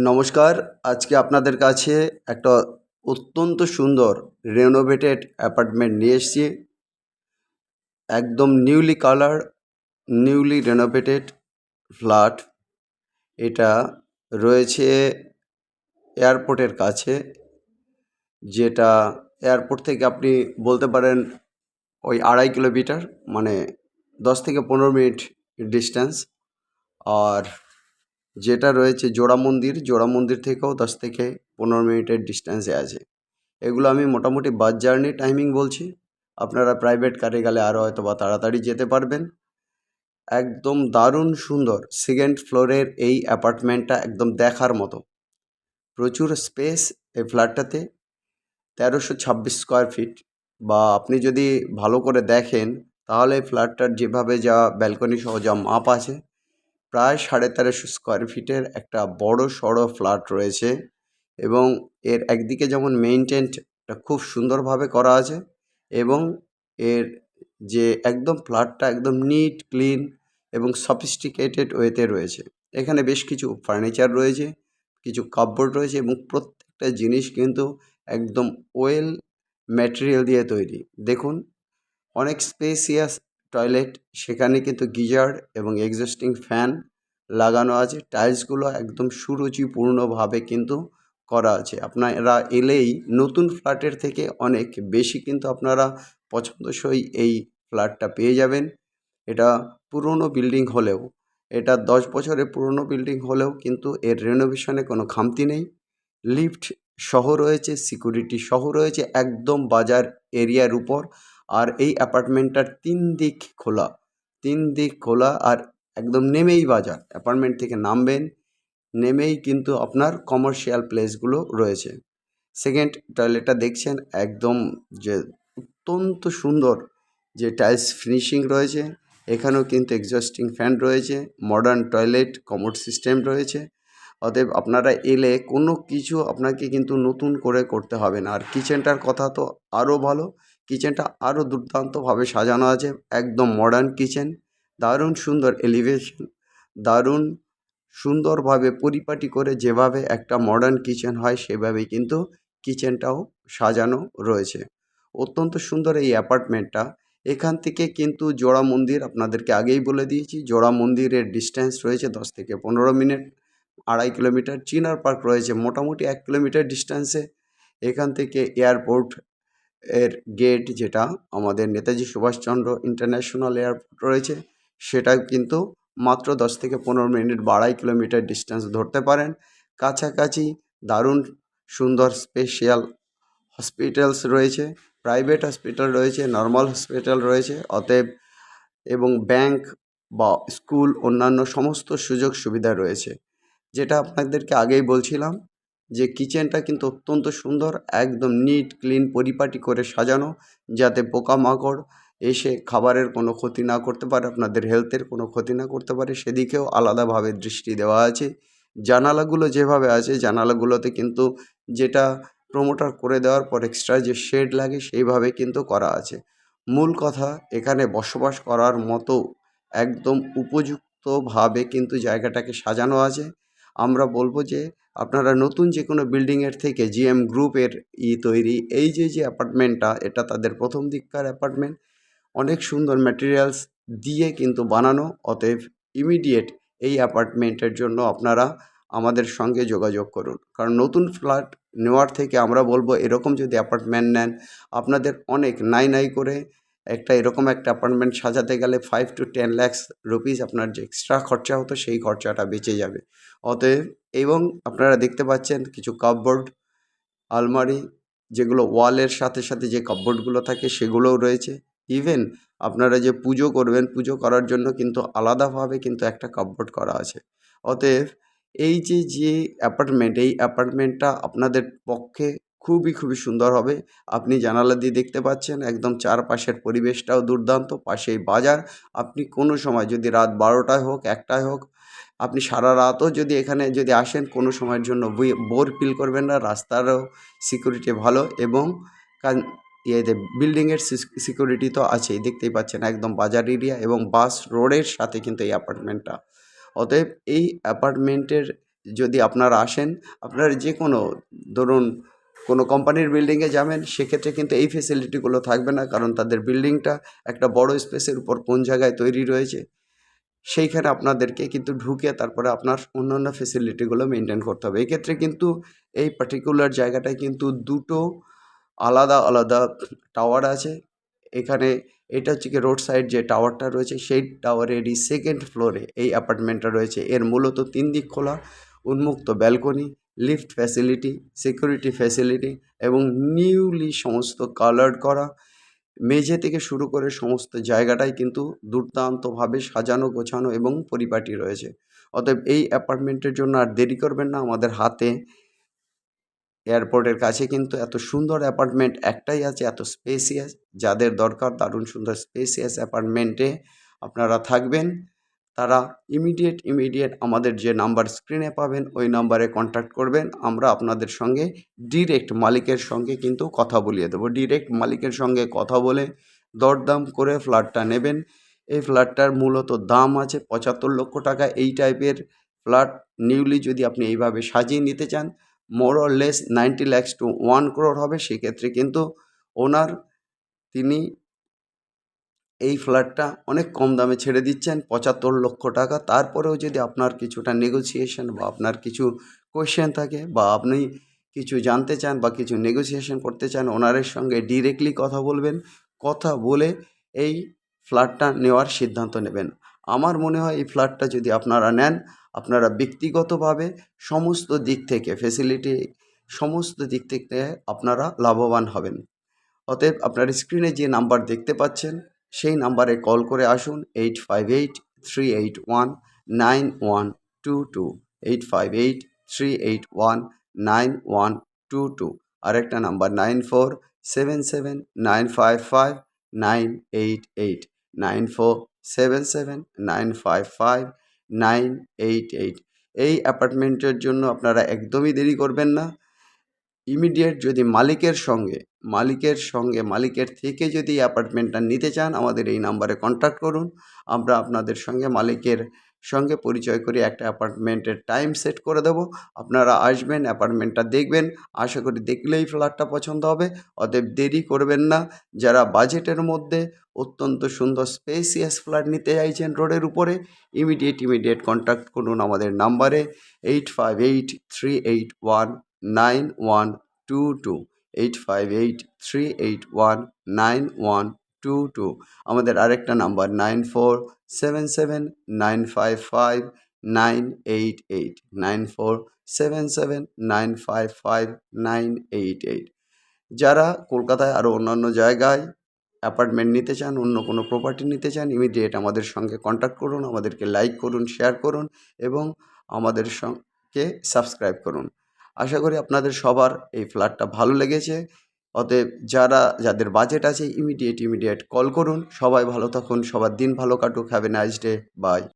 নমস্কার। আজকে আপনাদের কাছে একটা অত্যন্ত সুন্দর রেনোভেটেড অ্যাপার্টমেন্ট নিয়ে এসেছি। একদম newly colour, newly renovated flat. এটা রয়েছে এয়ারপোর্টের কাছে, যেটা এয়ারপোর্ট থেকে আপনি বলতে পারেন ওই 2.5 কিলোমিটার, মানে 10 থেকে 15 মিনিট ডিস্টেন্স। আর যেটা রয়েছে জোড়া মন্দির থেকেও 10 থেকে 15 মিনিটের ডিস্টেন্সে আছে। এগুলো আমি মোটামুটি বাস জার্নি টাইমিং বলছি। আপনারা প্রাইভেট কারে গেলে আরও হয়তো বা তাড়াতাড়ি যেতে পারবেন। একদম দারুণ সুন্দর সেকেন্ড ফ্লোরের এই অ্যাপার্টমেন্টটা একদম দেখার মতো। প্রচুর স্পেস এই ফ্ল্যাটটাতে, 1326 স্কোয়ার ফিট। বা আপনি যদি ভালো করে দেখেন তাহলে ফ্ল্যাটটার যেভাবে যা ব্যালকনি সহ যা মাপ আছে, প্রায় 1350 স্কোয়ার ফিটের একটা বড় সড়ো ফ্ল্যাট রয়েছে। এবং এর একদিকে যেমন মেইনটেনটা খুব সুন্দরভাবে করা আছে, এবং এর যে একদম ফ্ল্যাটটা একদম নিট ক্লিন এবং সফিস্টিকেটেড ওয়েতে রয়েছে। এখানে বেশ কিছু ফার্নিচার রয়েছে, কিছু কাপবোর্ড রয়েছে, এবং প্রত্যেকটা জিনিস কিন্তু একদম ওয়েল ম্যাটেরিয়াল দিয়ে তৈরি। দেখুন, অনেক স্পেসিয়াস টয়লেট, সেখানে কিন্তু গিজার এবং এক্সস্টিং ফ্যান লাগানো আছে। টাইলসগুলো একদম সুরুচিপূর্ণভাবে কিন্তু করা আছে। আপনারা এলেই নতুন ফ্ল্যাটের থেকে অনেক বেশি কিন্তু আপনারা পছন্দসই এই ফ্ল্যাটটা পেয়ে যাবেন। এটা পুরনো বিল্ডিং হলেও, এটা 10 বছরের পুরনো বিল্ডিং হলেও কিন্তু এর রেনোভেশনে কোনো খামতি নেই। লিফট সহ রয়েছে, সিকিউরিটি সহ রয়েছে, একদম বাজার এরিয়ার উপর। আর এই অ্যাপার্টমেন্টটার তিন দিক খোলা, আর একদম নেমেই বাজার। অ্যাপার্টমেন্ট থেকে নামবেন, নেমেই কিন্তু আপনার কমার্শিয়াল প্লেসগুলো রয়েছে। সেকেন্ড টয়লেটটা দেখছেন, একদম যে অত্যন্ত সুন্দর যে টাইলস ফিনিশিং রয়েছে। এখানেও কিন্তু এক্সস্টিং ফ্যান রয়েছে, মডার্ন টয়লেট, কমোড সিস্টেম রয়েছে। অতএব আপনারা এলে কোনো কিছু আপনাকে কিন্তু নতুন করে করতে হবে না। আর কিচেনটার কথা তো আরও ভালো, কিচেনটা আরও দুর্দান্তভাবে সাজানো আছে। একদম মডার্ন কিচেন, দারুণ সুন্দর এলিভেশন, দারুণ সুন্দরভাবে পরিপাটি করে যেভাবে একটা মডার্ন কিচেন হয় সেভাবেই কিন্তু কিচেনটাও সাজানো রয়েছে। অত্যন্ত সুন্দর এই অ্যাপার্টমেন্টটা। এখান থেকে কিন্তু জোড়া মন্দির আপনাদেরকে আগেই বলে দিয়েছি, জোড়া মন্দিরের ডিস্টেন্স রয়েছে 10 থেকে 15 মিনিট। 2.5 কিলোমিটার। চিনার পার্ক রয়েছে মোটামুটি 1 কিলোমিটার ডিস্টেন্সে। এখান থেকে এয়ারপোর্ট এর গেট, যেটা আমাদের নেতাজি সুভাষচন্দ্র ইন্টারন্যাশনাল এয়ারপোর্ট রয়েছে, সেটাও কিন্তু মাত্র 10 থেকে 15 মিনিট বা 2.5 কিলোমিটার ডিস্টেন্স ধরতে পারেন। কাছাকাছি দারুণ সুন্দর স্পেশাল হসপিটালস রয়েছে, প্রাইভেট হসপিটাল রয়েছে, নর্মাল হসপিটাল রয়েছে। অতএব এবং ব্যাংক বা স্কুল, অন্যান্য সমস্ত সুযোগ সুবিধা রয়েছে। যেটা আপনাদেরকে আগেই বলছিলাম, যে কিচেনটা কিন্তু অত্যন্ত সুন্দর, একদম নিট ক্লিন পরিপাটি করে সাজানো, যাতে পোকামাকড় এসে খাবারের কোনো ক্ষতি না করতে পারে, আপনাদের হেলথের কোনো ক্ষতি না করতে পারে, সেদিকেও আলাদাভাবে দৃষ্টি দেওয়া আছে। জানালাগুলো যেভাবে আছে, জানালাগুলোতে কিন্তু যেটা প্রমোটার করে দেওয়ার পর এক্সট্রা যে শেড লাগে সেইভাবে কিন্তু করা আছে। মূল কথা, এখানে বসবাস করার মতো একদম উপযুক্তভাবে কিন্তু জায়গাটাকে সাজানো আছে। আমরা বলবো যে আপনারা নতুন যে কোনো বিল্ডিংয়ের থেকে জিএম গ্রুপের তৈরি এই যে অ্যাপার্টমেন্টটা, এটা তাদের প্রথম দিককার অ্যাপার্টমেন্ট। অনেক সুন্দর ম্যাটেরিয়ালস দিয়ে কিন্তু বানানো। অতএব ইমিডিয়েট এই অ্যাপার্টমেন্টের জন্য আপনারা আমাদের সঙ্গে যোগাযোগ করুন। কারণ নতুন ফ্ল্যাট নেওয়ার থেকে আমরা বলবো, এরকম যদি অ্যাপার্টমেন্ট নেন, আপনাদের অনেক নাই করে এরকম একটা অ্যাপার্টমেন্ট সাজাতে গেলে 5 to 10 lakhs রুপিস আপনার যে এক্সট্রা খরচা হতো, সেই খরচাটা বেঁচে যাবে। অতএব, এবং আপনারা দেখতে পাচ্ছেন কিছু কাপবোর্ড, আলমারি, যেগুলো ওয়ালের সাথে সাথে যে কাপবোর্ডগুলো থাকে সেগুলোও রয়েছে। ইভেন আপনারা যে পুজো করবেন, পুজো করার জন্য কিন্তু আলাদাভাবে কিন্তু একটা কাপবোর্ড করা আছে। অতএব এই যে অ্যাপার্টমেন্ট, এই অ্যাপার্টমেন্টটা আপনাদের পক্ষে খুবই সুন্দর হবে। আপনি জানালা দিয়ে দেখতে পাচ্ছেন, একদম চারপাশের পরিবেশটাও দুর্দান্ত, পাশেই বাজার। আপনি কোনো সময়, যদি রাত 12টায় হোক, 1টায় হোক, আপনি সারা রাতও যদি এখানে আসেন, কোনো সময়ের জন্য বোর ফিল করবেন না। রাস্তারও সিকিউরিটি ভালো, এবং ইয়েতে বিল্ডিংয়ের সিকিউরিটি তো আছেই, দেখতেই পাচ্ছেন একদম বাজার এরিয়া এবং বাস রোডের সাথে কিন্তু এই অ্যাপার্টমেন্টটা। অতএব এই অ্যাপার্টমেন্টের যদি আপনারা আসেন, আপনারা যে কোনো ধরুন কোনো কোম্পানির বিল্ডিংয়ে যাবেন, সেক্ষেত্রে কিন্তু এই ফেসিলিটিগুলো থাকবে না, কারণ তাদের বিল্ডিংটা একটা বড় স্পেসের উপর কোন জায়গায় তৈরি রয়েছে, সেইখানে আপনাদেরকে কিন্তু ঢুকে তারপরে আপনার অন্যান্য ফেসিলিটিগুলো মেনটেন করতে হবে। এক্ষেত্রে কিন্তু এই পার্টিকুলার জায়গাটায় কিন্তু দুটো আলাদা আলাদা টাওয়ার আছে। এখানে এটা হচ্ছে কি রোড সাইড যে টাওয়ারটা রয়েছে, সেই টাওয়ারেরই সেকেন্ড ফ্লোরে এই অ্যাপার্টমেন্টটা রয়েছে। এর মূলত 3 দিক খোলা, উন্মুক্ত balcony, lift facility, security facility এবং নিউলি সমস্ত কালার্ড করা মেঝে থেকে শুরু করে সমস্ত জায়গাটাই কিন্তু দুর্দান্তভাবে সাজানো গোছানো এবং পরিপাটি রয়েছে। অতএব এই অ্যাপার্টমেন্টের জন্য আর দেরি করবেন না। আমাদের হাতে এয়ারপোর্টের কাছে কিন্তু এত সুন্দর অ্যাপার্টমেন্ট একটাই আছে, এত স্পেসিয়াস। যাদের দরকার দারুণ সুন্দর স্পেসিয়াস অ্যাপার্টমেন্টে আপনারা থাকবেন, তারা ইমিডিয়েট আমাদের যে নাম্বার স্ক্রিনে পাবেন ওই নাম্বারে কন্ট্যাক্ট করবেন। আমরা আপনাদের সঙ্গে ডিরেক্ট মালিকের সঙ্গে কিন্তু কথা বলিয়ে দেবো। ডিরেক্ট মালিকের সঙ্গে কথা বলে দরদাম করে ফ্ল্যাটটা নেবেন। এই ফ্ল্যাটটার মূলত দাম আছে 75 লক্ষ টাকা। এই টাইপের ফ্ল্যাট নিউলি যদি আপনি এইভাবে সাজিয়ে নিতে চান, more or less 90 lakhs to 1 crore হবে। সেক্ষেত্রে কিন্তু ওনার তিনি এই ফ্ল্যাটটা অনেক কম দামে ছেড়ে দিচ্ছেন 75 লক্ষ টাকা। তারপরেও যদি আপনার কিছুটা নেগোসিয়েশন বা আপনার কিছু কোয়েশ্চেন থাকে বা আপনি কিছু জানতে চান বা কিছু নেগোসিয়েশন করতে চান, ওনারের সঙ্গে ডিরেক্টলি কথা বলবেন। কথা বলে এই ফ্ল্যাটটা নেওয়ার সিদ্ধান্ত নেবেন। আমার মনে হয় এই ফ্ল্যাটটা যদি আপনারা নেন, আপনারা ব্যক্তিগতভাবে সমস্ত দিক থেকে ফেসিলিটি সমস্ত দিক থেকে আপনারা লাভবান হবেন। অতএব আপনার স্ক্রিনে যে নাম্বার দেখতে পাচ্ছেন সেই নাম্বারে কল করে আসুন 8583819122 8583819122। আরেকটা নাম্বার 9477955988 9477955988। এই অ্যাপার্টমেন্টের জন্য আপনারা একদমই দেরি করবেন না। ইমিডিয়েট যদি মালিকের থেকে যদি অ্যাপার্টমেন্টটা নিতে চান, আমাদের এই নাম্বারে কন্ট্যাক্ট করুন। আমরা আপনাদের সঙ্গে মালিকের সঙ্গে পরিচয় করে একটা অ্যাপার্টমেন্টের টাইম সেট করে দেবো। আপনারা আসবেন, অ্যাপার্টমেন্টটা দেখবেন। আশা করি দেখলেই ফ্ল্যাটটা পছন্দ হবে। অতএব দেরি করবেন না। যারা বাজেটের মধ্যে অত্যন্ত সুন্দর স্পেসিয়াস ফ্ল্যাট নিতে চাইছেন রোডের উপরে, ইমিডিয়েট কন্ট্যাক্ট করুন আমাদের নাম্বারে 8583819122 8583819122। আমাদের আরেকটা নাম্বার 9477955988 9477955988। যারা কলকাতায় আরও অন্যান্য জায়গায় অ্যাপার্টমেন্ট নিতে চান, অন্য কোনো প্রপার্টি নিতে চান, ইমিডিয়েট আমাদের সঙ্গে কন্ট্যাক্ট করুন। আমাদেরকে লাইক করুন, শেয়ার করুন এবং আমাদের সঙ্গে সাবস্ক্রাইব করুন। আশা করি আপনাদের সবার এই ফ্ল্যাটটা ভালো লেগেছে। অতএব যাদের বাজেট আছে ইমিডিয়েট কল করুন। সবাই ভালো থাকুন, সবার দিন ভালো কাটুক। Have a nice day. By.